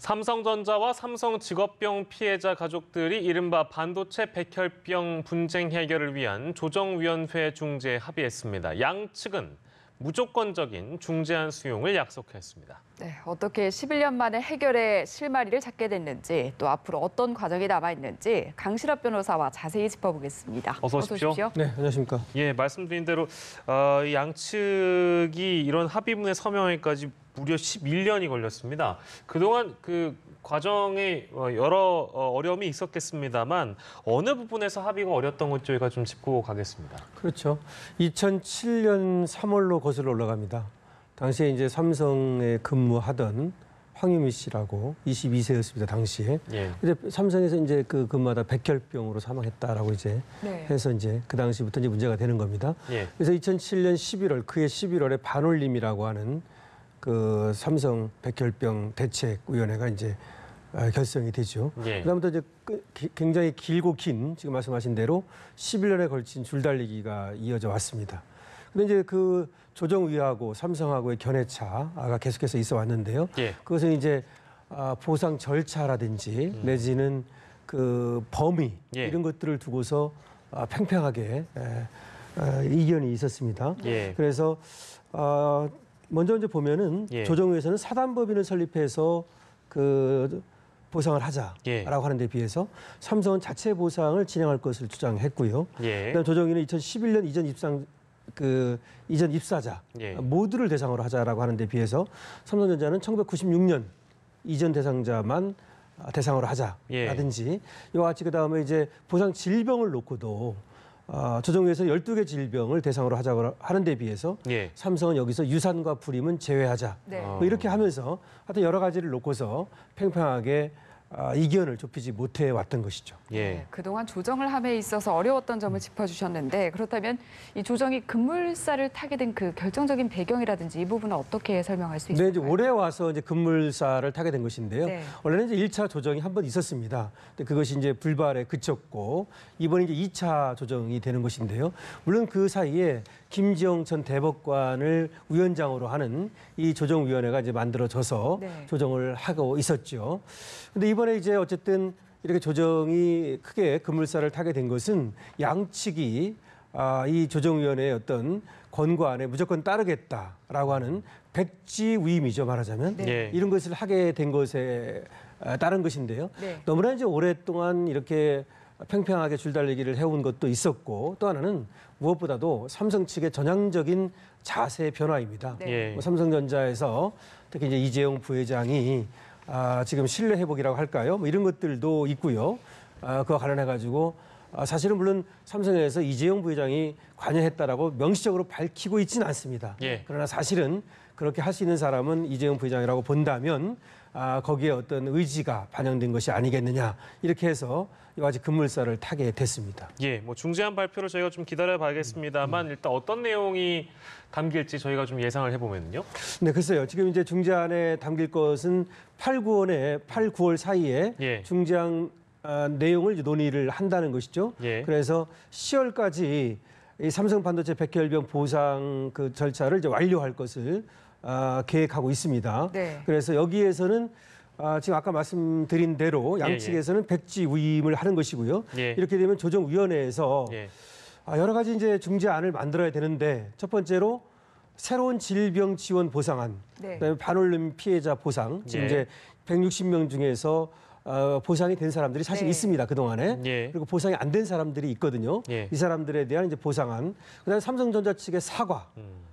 삼성전자와 삼성직업병 피해자 가족들이 이른바 반도체 백혈병 분쟁 해결을 위한 조정위원회 중재에 합의했습니다. 양측은 무조건적인 중재안 수용을 약속했습니다. 네, 어떻게 11년 만에 해결의 실마리를 찾게 됐는지, 또 앞으로 어떤 과정이 남아있는지 강신업 변호사와 자세히 짚어보겠습니다. 어서 오십시오. 네, 안녕하십니까. 예, 말씀드린 대로 양측이 이런 합의문에 서명하기까지 무려 11년이 걸렸습니다. 그동안 그 과정에 여러 어려움이 있었겠습니다만 어느 부분에서 합의가 어렸던 것 저희가 좀 짚고 가겠습니다. 그렇죠. 2007년 3월로 거슬러 올라갑니다. 당시에 이제 삼성에 근무하던 황유미 씨라고 22세였습니다. 당시에. 예. 근데 삼성에서 이제 그 근무하다 백혈병으로 사망했다라고 이제 해서 이제 그 당시부터 이제 문제가 되는 겁니다. 예. 그래서 2007년 11월 그해 11월에 반올림이라고 하는 그 삼성 백혈병 대책위원회가 이제 결성이 되죠. 예. 그다음부터 이제 굉장히 길고 긴 지금 말씀하신 대로 11년에 걸친 줄달리기가 이어져 왔습니다. 그런데 이제 그 조정위하고 삼성하고의 견해차가 계속해서 있어 왔는데요. 예. 그것은 이제 보상 절차라든지 내지는 그 범위 예. 이런 것들을 두고서 팽팽하게 이견이 있었습니다. 예. 그래서 먼저 이제 보면은 예. 조정위에서는 사단법인을 설립해서 그 보상을 하자라고 예. 하는 데 비해서 삼성은 자체 보상을 진행할 것을 주장했고요. 예. 그다음 조정위는 2011년 이전 입사자 예. 모두를 대상으로 하자라고 하는 데 비해서 삼성전자는 1996년 이전 대상자만 대상으로 하자라든지 이와 같이 그다음에 이제 보상 질병을 놓고도 조정위에서 12개 질병을 대상으로 하자고 하는 데 비해서 예. 삼성은 여기서 유산과 불임은 제외하자. 네. 뭐 이렇게 하면서 하여튼 여러 가지를 놓고서 팽팽하게 이견을 좁히지 못해 왔던 것이죠. 예. 네, 그동안 조정을 함에 있어서 어려웠던 점을 짚어주셨는데, 그렇다면 이 조정이 급물살을 타게 된 그 결정적인 배경이라든지 이 부분은 어떻게 설명할 수 있을까요? 네, 이제 올해 와서 이제 급물살을 타게 된 것인데요. 네. 원래는 이제 1차 조정이 한 번 있었습니다. 근데 그것이 이제 불발에 그쳤고 이번에 이제 2차 조정이 되는 것인데요. 물론 그 사이에 김지영 전 대법관을 위원장으로 하는 이 조정위원회가 이제 만들어져서 네. 조정을 하고 있었죠. 근데 이번에 이제 어쨌든 이렇게 조정이 크게 급물살을 타게 된 것은 양측이 이 조정위원회의 어떤 권고안에 무조건 따르겠다라고 하는 백지위임이죠, 말하자면. 네. 예. 이런 것을 하게 된 것에 따른 것인데요. 네. 너무나 이제 오랫동안 이렇게 팽팽하게 줄달리기를 해온 것도 있었고 또 하나는 무엇보다도 삼성 측의 전향적인 자세 변화입니다. 네. 예. 뭐 삼성전자에서 특히 이제 이재용 부회장이 지금 신뢰 회복이라고 할까요? 뭐 이런 것들도 있고요. 그와 관련해 가지고 사실은 물론 삼성에서 이재용 부회장이 관여했다라고 명시적으로 밝히고 있지는 않습니다. 예. 그러나 사실은 그렇게 할 수 있는 사람은 이재용 부회장이라고 본다면 거기에 어떤 의지가 반영된 것이 아니겠느냐 이렇게 해서 이와 같이 급물살을 타게 됐습니다. 예, 뭐 중재안 발표를 저희가 좀 기다려봐야겠습니다만 일단 어떤 내용이 담길지 저희가 좀 예상을 해보면요. 네, 글쎄요. 지금 이제 중재안에 담길 것은 8, 9월 사이에 예. 중재안 내용을 이제 논의를 한다는 것이죠. 예. 그래서 10월까지 이 삼성 반도체 백혈병 보상 그 절차를 이제 완료할 것을 계획하고 있습니다. 네. 그래서 여기에서는 지금 아까 말씀드린 대로 예, 양측에서는 백지위임을 하는 것이고요. 예. 이렇게 되면 조정위원회에서 예. 여러 가지 이제 중재안을 만들어야 되는데 첫 번째로 새로운 질병 지원 보상안, 네. 그다음에 반올림 피해자 보상, 지금 예. 이제 160명 중에서 보상이 된 사람들이 사실 네. 있습니다, 그동안에. 예. 그리고 보상이 안 된 사람들이 있거든요. 예. 이 사람들에 대한 이제 보상안, 그다음에 삼성전자 측의 사과,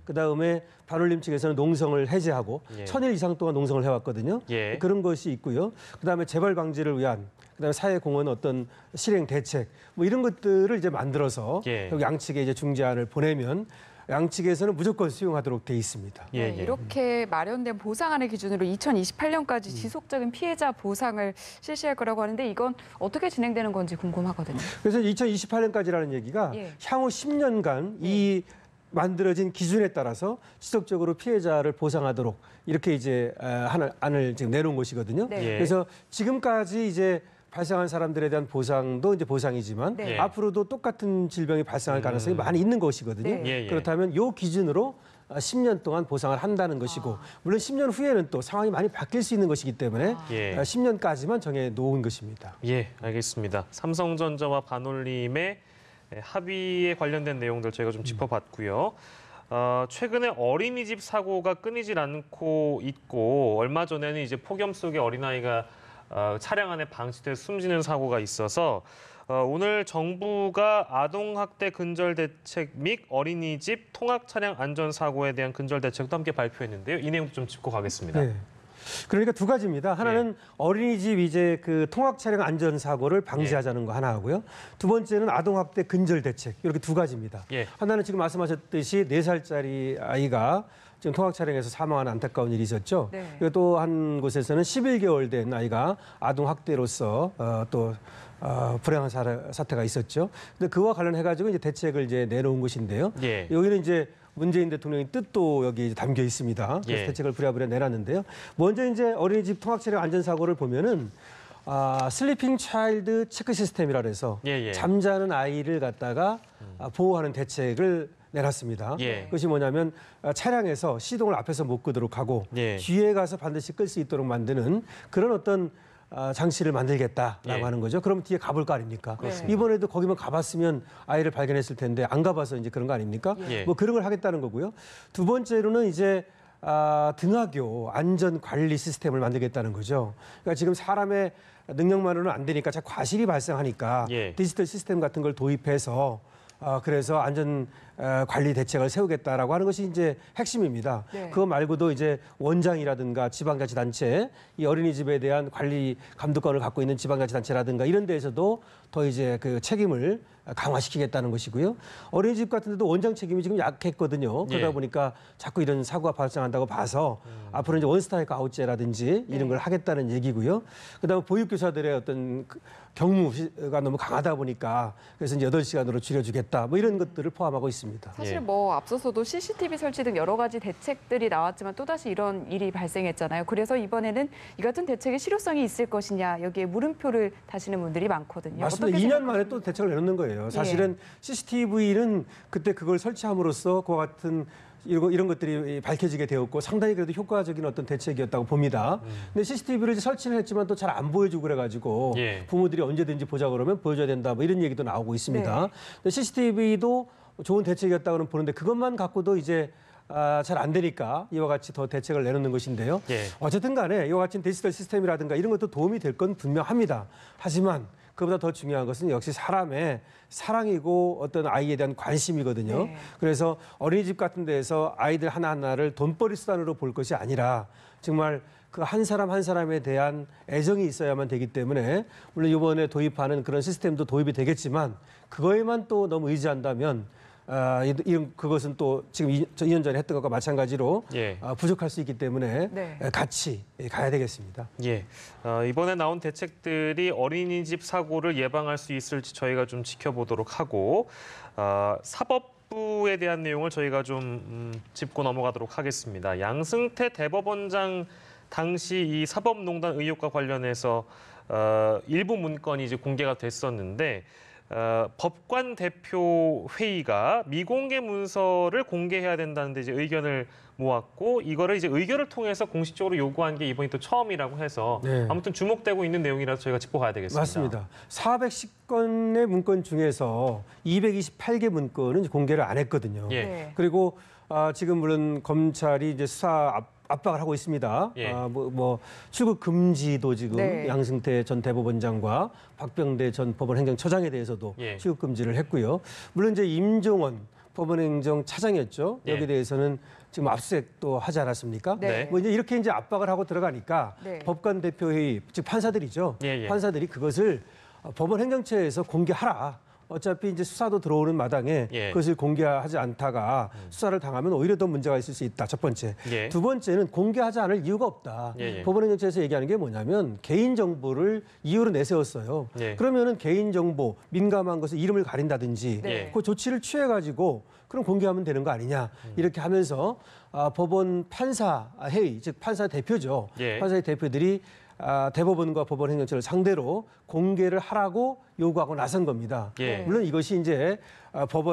그다음에 반올림 측에서는 농성을 해제하고 예. 1000일 이상 동안 농성을 해왔거든요. 예. 그런 것이 있고요. 그다음에 재발 방지를 위한 그다음에 사회공헌 어떤 실행 대책 뭐 이런 것들을 이제 만들어서 예. 여기 양측에 이제 중재안을 보내면 양측에서는 무조건 수용하도록 돼 있습니다. 예, 네, 예. 이렇게 마련된 보상안을 기준으로 2028년까지 지속적인 피해자 보상을 실시할 거라고 하는데 이건 어떻게 진행되는 건지 궁금하거든요. 그래서 2028년까지라는 얘기가 예. 향후 10년간 이 만들어진 기준에 따라서 지속적으로 피해자를 보상하도록 이렇게 이제 안을 지금 내놓은 것이거든요. 네. 예. 그래서 지금까지 이제 발생한 사람들에 대한 보상도 이제 보상이지만 네. 앞으로도 똑같은 질병이 발생할 가능성이 많이 있는 것이거든요. 네. 예, 예. 그렇다면 이 기준으로 10년 동안 보상을 한다는 것이고 물론 10년 후에는 또 상황이 많이 바뀔 수 있는 것이기 때문에 예. 10년까지만 정해 놓은 것입니다. 예, 알겠습니다. 삼성전자와 반올림의 합의에 관련된 내용들 저희가 좀 짚어봤고요. 최근에 어린이집 사고가 끊이질 않고 있고 얼마 전에는 이제 폭염 속에 어린아이가 차량 안에 방치돼 숨지는 사고가 있어서 오늘 정부가 아동학대 근절 대책 및 어린이집 통학 차량 안전 사고에 대한 근절 대책도 함께 발표했는데요. 이 내용도 좀 짚고 가겠습니다. 네. 그러니까 두 가지입니다. 하나는 어린이집 이제 그 통학 차량 안전 사고를 방지하자는 거 하나 하고요. 두 번째는 아동학대 근절 대책 이렇게 두 가지입니다. 예. 하나는 지금 말씀하셨듯이 4살짜리 아이가 지금 통학 차량에서 사망하는 안타까운 일이 있었죠. 네. 그리고 또 한 곳에서는 11개월 된 아이가 아동학대로서 불행한 사태가 있었죠. 근데 그와 관련해가지고 이제 대책을 이제 내놓은 것인데요. 예. 여기는 이제 문재인 대통령의 뜻도 여기 담겨 있습니다. 그래서 예. 대책을 부랴부랴 내놨는데요. 먼저 이제 어린이집 통학차량 안전사고를 보면은 슬리핑 차일드 체크 시스템이라 해서 예. 잠자는 아이를 갖다가 보호하는 대책을 내놨습니다. 예. 그것이 뭐냐면 차량에서 시동을 앞에서 못 끄도록 하고 예. 뒤에 가서 반드시 끌 수 있도록 만드는 그런 어떤 장치를 만들겠다라고 예. 하는 거죠. 그럼 뒤에 가볼 거 아닙니까? 그렇습니다. 이번에도 거기만 가봤으면 아이를 발견했을 텐데 안 가봐서 이제 그런 거 아닙니까? 예. 뭐 그런 걸 하겠다는 거고요. 두 번째로는 이제 등하교 안전 관리 시스템을 만들겠다는 거죠. 그러니까 지금 사람의 능력만으로는 안 되니까 자꾸 과실이 발생하니까 예. 디지털 시스템 같은 걸 도입해서 그래서 안전 관리 대책을 세우겠다라고 하는 것이 이제 핵심입니다. 네. 그거 말고도 이제 원장이라든가 지방자치단체, 이 어린이집에 대한 관리 감독권을 갖고 있는 지방자치단체라든가 이런 데에서도 더 이제 그 책임을 강화시키겠다는 것이고요. 어린이집 같은 데도 원장 책임이 지금 약했거든요. 그러다 예. 보니까 자꾸 이런 사고가 발생한다고 봐서 앞으로 이제 원스트라이크 아웃제라든지 이런 걸 하겠다는 얘기고요. 그다음에 보육교사들의 어떤 경무가 너무 강하다 보니까 그래서 이제 8시간으로 줄여주겠다. 뭐 이런 것들을 포함하고 있습니다. 사실 예. 뭐 앞서서도 CCTV 설치 등 여러 가지 대책들이 나왔지만 또다시 이런 일이 발생했잖아요. 그래서 이번에는 이 같은 대책의 실효성이 있을 것이냐 여기에 물음표를 다시는 분들이 많거든요. 맞습니다. 어떻게 2년 만에 생각하십니까? 또 대책을 내놓는 거예요. 사실은 CCTV는 그때 그걸 설치함으로써 그와 같은 이런 것들이 밝혀지게 되었고 상당히 그래도 효과적인 어떤 대책이었다고 봅니다. 근데 CCTV를 설치는 했지만 또 잘 안 보여주고 그래가지고 예. 부모들이 언제든지 보자 그러면 보여줘야 된다 뭐 이런 얘기도 나오고 있습니다. 네. 근데 CCTV도 좋은 대책이었다고는 보는데 그것만 갖고도 이제 잘 안 되니까 이와 같이 더 대책을 내놓는 것인데요. 예. 어쨌든 간에 이와 같은 디지털 시스템이라든가 이런 것도 도움이 될 건 분명합니다. 하지만 그보다 더 중요한 것은 역시 사람의 사랑이고 어떤 아이에 대한 관심이거든요. 네. 그래서 어린이집 같은 데에서 아이들 하나하나를 돈벌이 수단으로 볼 것이 아니라 정말 그 한 사람 한 사람에 대한 애정이 있어야만 되기 때문에 물론 이번에 도입하는 그런 시스템도 도입이 되겠지만 그거에만 또 너무 의지한다면 그것은 또 지금 2년 전에 했던 것과 마찬가지로 예. 부족할 수 있기 때문에 네. 같이 가야 되겠습니다. 예, 이번에 나온 대책들이 어린이집 사고를 예방할 수 있을지 저희가 좀 지켜보도록 하고 사법부에 대한 내용을 저희가 좀 짚고 넘어가도록 하겠습니다. 양승태 대법원장 당시 이 사법농단 의혹과 관련해서 일부 문건이 이제 공개가 됐었는데 법관 대표 회의가 미공개 문서를 공개해야 된다는데 이제 의견을 모았고 이거를 이제 의결을 통해서 공식적으로 요구한 게 이번이 또 처음이라고 해서 네. 아무튼 주목되고 있는 내용이라서 저희가 짚어봐야 되겠습니다. 맞습니다. 410건의 문건 중에서 228개 문건은 공개를 안 했거든요. 예. 네. 그리고 지금 물론 검찰이 이제 수사 압박을 하고 있습니다. 예. 출국 금지도 지금 네. 양승태 전 대법원장과 박병대 전 법원행정처장에 대해서도 예. 출국 금지를 했고요. 물론 이제 임종원 법원행정차장이었죠. 예. 여기에 대해서는 지금 압수수색도 하지 않았습니까? 네. 뭐 이제 이렇게 이제 압박을 하고 들어가니까 네. 법관 대표회의 즉 판사들이죠. 예, 예. 판사들이 그것을 법원 행정처에서 공개하라. 어차피 이제 수사도 들어오는 마당에 예. 그것을 공개하지 않다가 수사를 당하면 오히려 더 문제가 있을 수 있다. 첫 번째. 예. 두 번째는 공개하지 않을 이유가 없다. 예, 예. 법원 행정처에서 얘기하는 게 뭐냐면 개인 정보를 이유로 내세웠어요. 예. 그러면은 개인 정보 민감한 것을 이름을 가린다든지 네. 그 조치를 취해 가지고 그럼 공개하면 되는 거 아니냐. 이렇게 하면서 법원 판사 회의, 즉 판사 대표죠. 예. 판사의 대표들이 대법원과 법원 행정처를 상대로 공개를 하라고 요구하고 나선 겁니다. 예. 물론 이것이 이제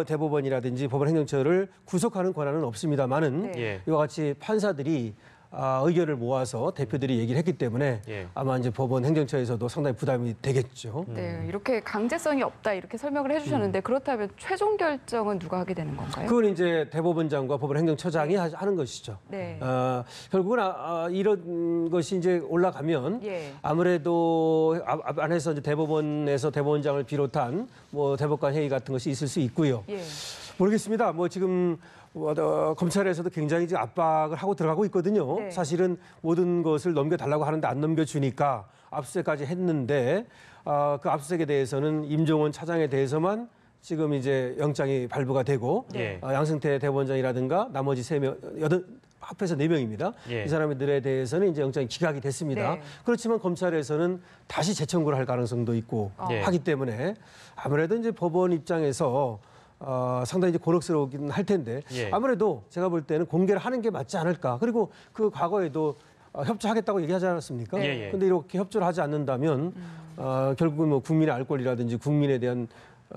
대법원이라든지 법원 행정처를 구속하는 권한은 없습니다만은 네. 예. 이와 같이 판사들이 의견을 모아서 대표들이 얘기를 했기 때문에 예. 아마 이제 법원 행정처에서도 상당히 부담이 되겠죠. 네, 이렇게 강제성이 없다 이렇게 설명을 해주셨는데 그렇다면 최종 결정은 누가 하게 되는 건가요? 그건 이제 대법원장과 법원 행정처장이 하는 것이죠. 네. 결국은 이런 것이 이제 올라가면 예. 아무래도 안에서 이제 대법원에서 대법원장을 비롯한 뭐 대법관 회의 같은 것이 있을 수 있고요. 예. 모르겠습니다. 뭐 지금 검찰에서도 굉장히 이제 압박을 하고 들어가고 있거든요. 네. 사실은 모든 것을 넘겨달라고 하는데 안 넘겨주니까 압수수색까지 했는데 그 압수수색에 대해서는 임종원 차장에 대해서만 지금 이제 영장이 발부가 되고 네. 양승태 대법원장이라든가 나머지 3명, 합해서 4명입니다. 예. 이 사람들에 대해서는 이제 영장이 기각이 됐습니다. 네. 그렇지만 검찰에서는 다시 재청구를 할 가능성도 있고 예. 하기 때문에 아무래도 이제 법원 입장에서 상당히 이제 곤혹스러우긴 할 텐데 예. 아무래도 제가 볼 때는 공개를 하는 게 맞지 않을까. 그리고 그 과거에도 협조하겠다고 얘기하지 않았습니까? 예, 예. 근데 이렇게 협조를 하지 않는다면 결국은 뭐 국민의 알 권리라든지 국민에 대한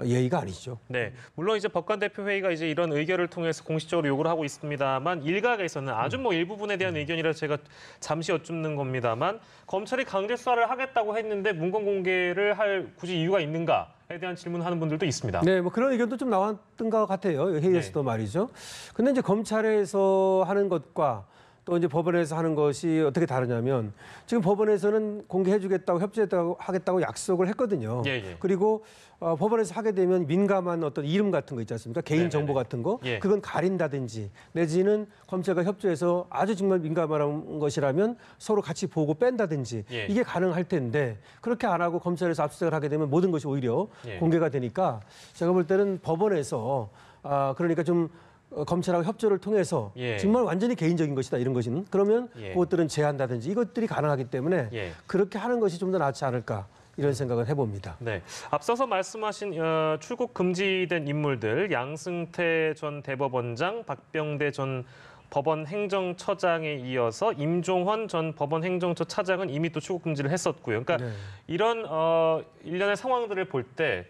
예의가 아니죠. 네, 물론 이제 법관 대표 회의가 이제 이런 의결을 통해서 공식적으로 요구를 하고 있습니다만 일각에서는 아주 뭐 일부분에 대한 의견이라 제가 잠시 여쭙는 겁니다만 검찰이 강제 수사를 하겠다고 했는데 문건 공개를 할 굳이 이유가 있는가에 대한 질문하는 분들도 있습니다. 네, 뭐 그런 의견도 좀 나왔던 것 같아요. 회의에서도 말이죠. 근데 이제 검찰에서 하는 것과 또 이제 법원에서 하는 것이 어떻게 다르냐면 지금 법원에서는 공개해주겠다고 협조하겠다고 약속을 했거든요. 예, 예. 그리고 법원에서 하게 되면 민감한 어떤 이름 같은 거 있지 않습니까? 개인 정보 네네네. 같은 거 예. 그건 가린다든지 내지는 검찰과 협조해서 아주 정말 민감한 것이라면 서로 같이 보고 뺀다든지 예. 이게 가능할 텐데 그렇게 안 하고 검찰에서 압수수색을 하게 되면 모든 것이 오히려 예. 공개가 되니까 제가 볼 때는 법원에서 그러니까 좀 검찰하고 협조를 통해서 예. 정말 완전히 개인적인 것이다 이런 것은 그러면 예. 그것들은 제한다든지 이것들이 가능하기 때문에 예. 그렇게 하는 것이 좀 더 낫지 않을까 이런 생각을 해봅니다. 네, 앞서서 말씀하신 출국 금지된 인물들 양승태 전 대법원장, 박병대 전 법원 행정처장에 이어서 임종헌 전 법원 행정처 차장은 이미 또 출국 금지를 했었고요. 그러니까 네. 이런 일련의 상황들을 볼 때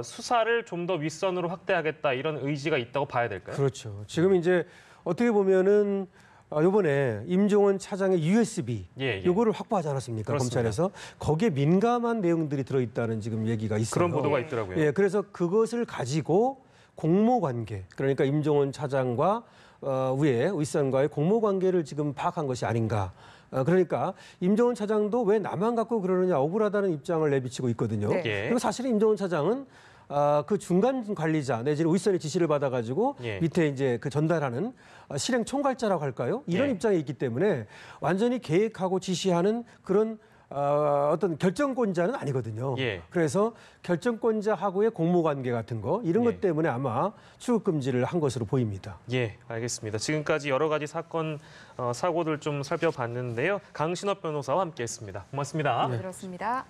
수사를 좀 더 윗선으로 확대하겠다 이런 의지가 있다고 봐야 될까요? 그렇죠. 지금 이제 어떻게 보면은 이번에 임종원 차장의 USB 예, 예. 요거를 확보하지 않았습니까? 그렇습니다. 검찰에서 거기에 민감한 내용들이 들어있다는 지금 얘기가 있어요. 그런 보도가 예. 있더라고요. 예, 그래서 그것을 가지고 공모관계, 그러니까 임종원 차장과 위에 윗선과의 공모관계를 지금 파악한 것이 아닌가. 그러니까 임종원 차장도 왜 나만 갖고 그러느냐 억울하다는 입장을 내비치고 있거든요. 네. 예. 그리고 사실은 임종원 차장은 그 중간 관리자 내지는 윗선의 지시를 받아가지고 예. 밑에 이제 그 전달하는 실행 총괄자라고 할까요? 이런 예. 입장에 있기 때문에 완전히 계획하고 지시하는 그런 어떤 결정권자는 아니거든요. 예. 그래서 결정권자하고의 공모관계 같은 거 이런 예. 것 때문에 아마 출국 금지를 한 것으로 보입니다. 예, 알겠습니다. 지금까지 여러 가지 사건 사고들 좀 살펴봤는데요. 강신업 변호사와 함께했습니다. 고맙습니다. 들었습니다.